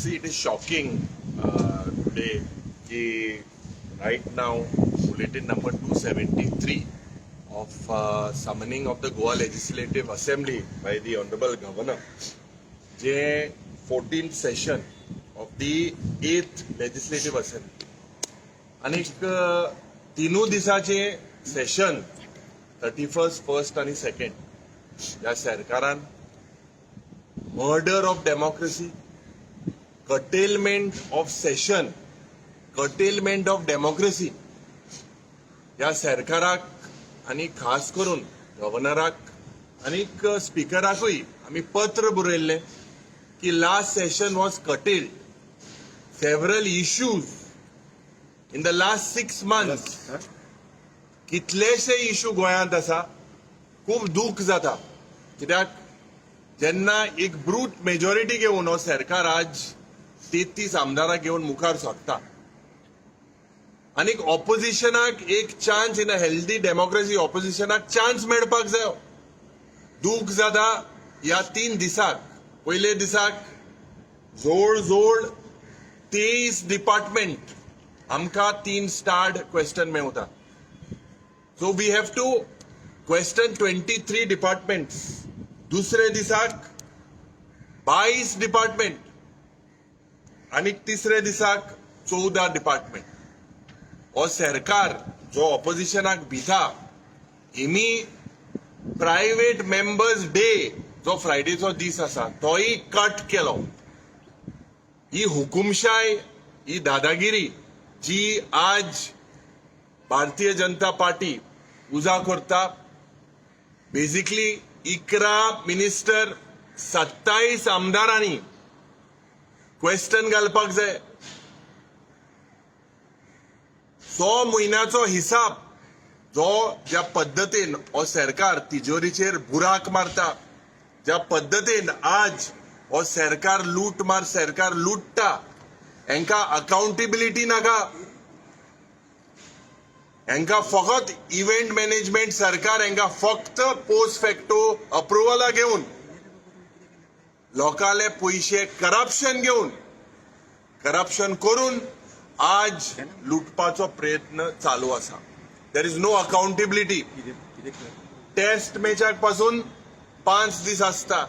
See, it is shocking today कि right now bulletin number 273 of summoning of the Goa Legislative Assembly by the Honorable Governor, जे 14th session of the 8th Legislative Assembly आणि तीनू दिसाचे session 31st, 1st आणि 2nd या सरकारान murder of democracy, curtailment of session, curtailment of democracy या सरकाराक आणि खास करून गव्हर्नराक आणि स्पीकराकूय आम्ही पत्र बरयल्ले की last session was curtailed. Several issues in the last 6 months कितलेशे इश्यू गोंयांत आसा. खूप दुख जाता कित्याक जेन्ना एक ब्रूट मेजॉरिटी घेवन हो सरकार आज 33 आमदारां घेवन मुखार सरता आनी ऑपोजिशनाक एक chance in a healthy democracy ऑपोजिशनाक चान्स मेळपाक जाय. दूख जाता ह्या 3 दिसाक. पयले दिसाक जोड जोड 23 डिपार्टमेंट आमकां 3 स्टार्ड क्वेश्चन मेवता. So we have two question 23 departments. दुसरे दिसाक 22 डिपार्टमेंट आणि तिसरे दिसाक 14 डिपार्टमेंट. हो सरकार जो ऑपोजिशनाक भिता हेमी प्रायव्हेट मेंबर्स डे जो फ्रायडेचो दीस आसा तोय कट केलो. ही हुकुमशाय, ही दादागिरी जी आज भारतीय जनता पार्टी उजा करता. बेसिकली 11 मिनिस्टर 27 आमदारांनी क्वेश्चन घालपाक जाय. 100 म्हयन्याचो हिसाब जो ज्या पद्दतीन हो सरकार तिजोरीचेर बुराक मारता, ज्या पद्दतीन आज हो सरकार सरकार लुटता, हांकां अकाउंटेबिलिटी नाका. हांकां फकत इव्हेंट मॅनेजमेंट सरकार हांकां फक्त पोस्ट फॅक्टो अप्रुवला घेवन लोकांले पयशे करप्शन घेवन करप्शन करून आज लुटपाचो प्रयत्न चालू आसा. There is no accountability. Test मॅचाक पासून 5 दीस आसता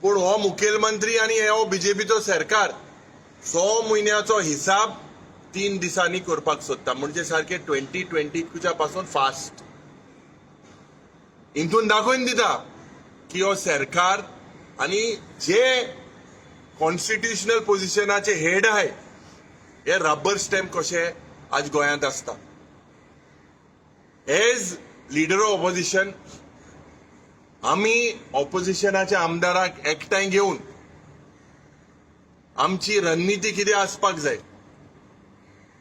पूण हो मुखेलमंत्री आनी हो बीजेपीचो सरकार 100 म्हयन्याचो हिसाब 3 दिसांनी करपाक सोदता. म्हणजे सारखे 2020 पासून फास्ट. इंतून दाखोवन दिता की हो सरकार आणि जे कॉन्स्टिट्युशनल पोझिशनाचे हेड आहे हे रबर स्टॅम्प कशे आज गोंयांत आसता. एज लिडर ऑफ ऑपोजिशन आम्ही ऑपोजिशनाच्या आमदाराक एकठांय घेऊन आमची रणनीती कितें आसपाक जाय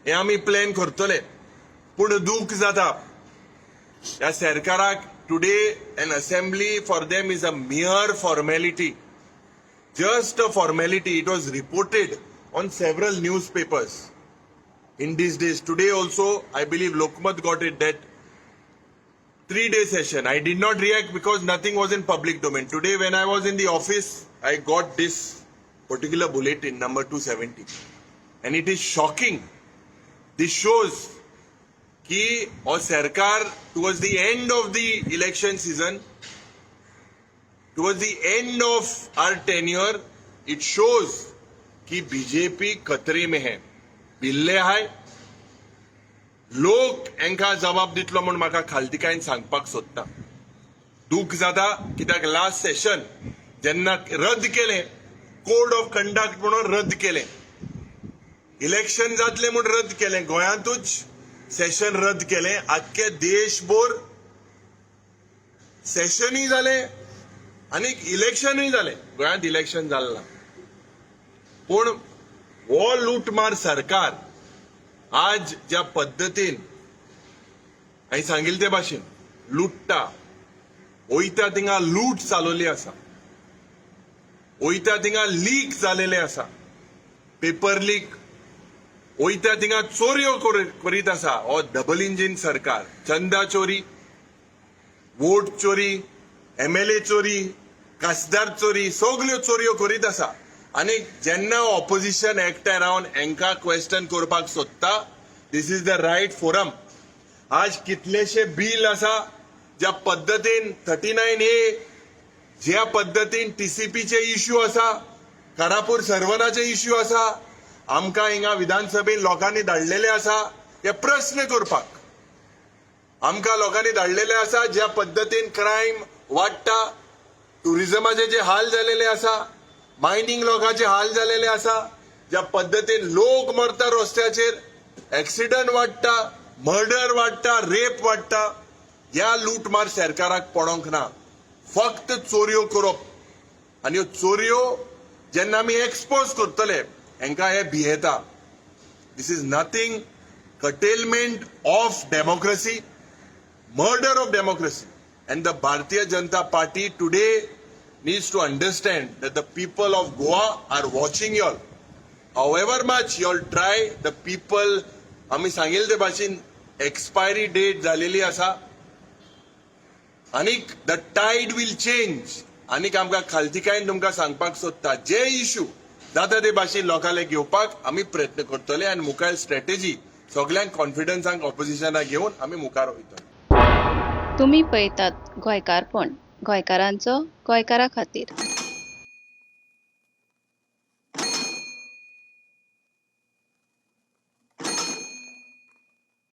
हे आम्ही प्लॅन करतले. पूण दूख जाता ह्या सरकाराक today an assembly for them is a mere formality. Just a formality. It was reported on several newspapers in these days. Today also, I believe Lokmat got it that 3-day session. I did not react because nothing was in public domain. Today when I was in the office, I got this particular bulletin number 270. And it is shocking. This shows कि और सरकार towards the end of the election season, towards the end of our tenure, it shows कि BJP खतरे में है, भिल्ले हाय. लोक हांकां जबाब दितलो म्हूण म्हाका खालतिकायन सांगपाक सोदता. दूख जाता कित्याक लास्ट सेशन जेन्ना रद्द केलें, कोड ऑफ कंडक्ट म्हणून रद्द केलें, इलेक्शन जातलें म्हूण रद्द केलें, गोंयांतूच सेशन रद्द केलें. आख्खे देशभर सेशनूय जालें आनी इलेक्शनूय जालें. गोंयांत इलेक्शन जालें ना. पूण हो लूटमार सरकार आज ज्या पद्दतीन हांवें सांगिल्ले ते भाशेन लुटता, वयता थिंगा लूट चालवली आसा, वयता थिंगा लीक जालेले आसा, पेपर लीक, वयता थिंगा चोरयो करीत आसा. हो डबल इंजिन सरकार. चंदा चोरी, वोट चोरी, MLA चोरी, खासदार चोरी, सगल्यो चोरयो करीत आसा. आनी जेन्ना ऑपोजिशन एकठांय रावन हांकां क्वेश्चन करपाक सोदता, दिस इज द रायट फोरम. आज कितलेशे बिल आसा ज्या पद्दतीन 39A, ज्या पद्दतीन TCPचे इश्यू आसा, कारापूर सर्वनाचे इश्यू आसा, आमकां हिंगा विधानसभेन लोकांनी धाडलेले आसा हे प्रश्न करपाक. आमकां लोकांनी धाडलेले आसा ज्या पद्दतीन क्रायम वाडटा, टुरिजमाचे जे हाल जालेले आसा, मायनिंग लोकांचे हाल जालेले आसा, ज्या पद्दतीन लोक मरता रस्त्याचेर, एक्सिडंट वाडटा, मर्डर वाडटा, रेप वाडटा, ह्या लूटमार सरकाराक पडोंक ना. फक्त चोरयो करप. आनी ह्यो चोरयो जेन्ना आमी एक्सपोज करतले हांकां हे भियेता. This is nothing curtailment of democracy, murder of democracy. And the Bharatiya Janata Party today needs to understand that the people of Goa are watching you all. However much you all try, the people, आमी सांगिल्ले ते भाशेन expiry date जालेली आसा. आनीक the tide will change. आनीक आमकां खालतीकायेन तुमकां सांगपाक सोदता, जे इश्यू जाता ते भाशेन लोकांले घेवपाक आमी प्रयत्न करतले आनी मुखार स्ट्रॅटेजी सगळ्यांक कॉन्फिडन्सांक ऑपोजिशनाक घेवन आमी मुखार वयतले. तुम्ही पळयतात गोंयकारपण, गोंयकारांचो गोंयकारा खातीर.